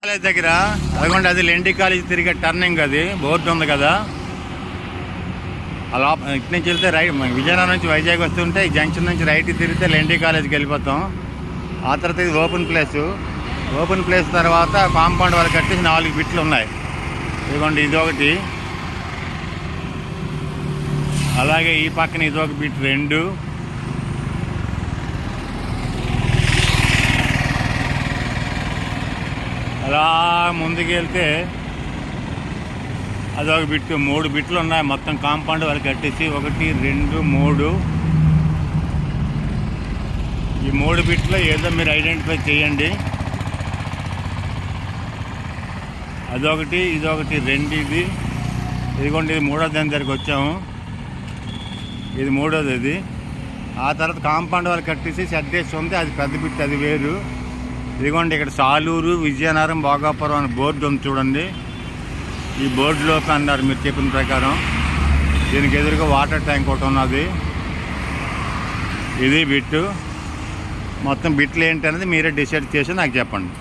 College దగ్గర అదిగోండి, అది లెండి కాలేజ్ తిరిగే టర్నింగ్, అది బోర్డు ఉంది కదా. అలా ఇటు నుంచి వెళ్తే రైట్, విజయనగరం నుంచి వైజాగ్ వస్తుంటే ఈ జంక్షన్ నుంచి రైట్ తిరిగితే లెండి కాలేజ్కి వెళ్ళిపోతాం. ఆ తర్వాత ఇది ఓపెన్ ప్లేసు. ఓపెన్ ప్లేస్ తర్వాత కాంపౌండ్ వాళ్ళు కట్టేసి 4 బిట్లు ఉన్నాయి. ఇదిగోండి ఇదొకటి, అలాగే ఈ పక్కన ఇదొక బిట్ 2, అలా ముందుకు వెళ్తే అదొక బిట్టు. 3 బిట్లు ఉన్నాయి మొత్తం కాంపౌండ్ వాళ్ళు కట్టేసి. 1 2 3. ఈ 3 బిట్లో ఏదో మీరు ఐడెంటిఫై చేయండి. అదొకటి, ఇదొకటి 2, ఇదిగోండి ఇది 3వ దాని దగ్గరికి వచ్చాము. ఇది 3వది. ఇది ఆ తర్వాత కాంపౌండ్ వాళ్ళు కట్టేసి షెడ్ వేసి ఉంది, అది పెద్ద బిట్, అది వేరు. ఇదిగోండి ఇక్కడ సాలూరు, విజయనగరం, భోగాపురం అని బోర్డు ఉంది చూడండి. ఈ బోర్డులోకి అన్నారు మీరు చెప్పిన ప్రకారం. దీనికి ఎదురుగా వాటర్ ట్యాంక్ ఒకటి ఉన్నది. ఇది బిట్టు. మొత్తం బిట్లు ఏంటి అనేది మీరే డిసైడ్ చేసి నాకు చెప్పండి.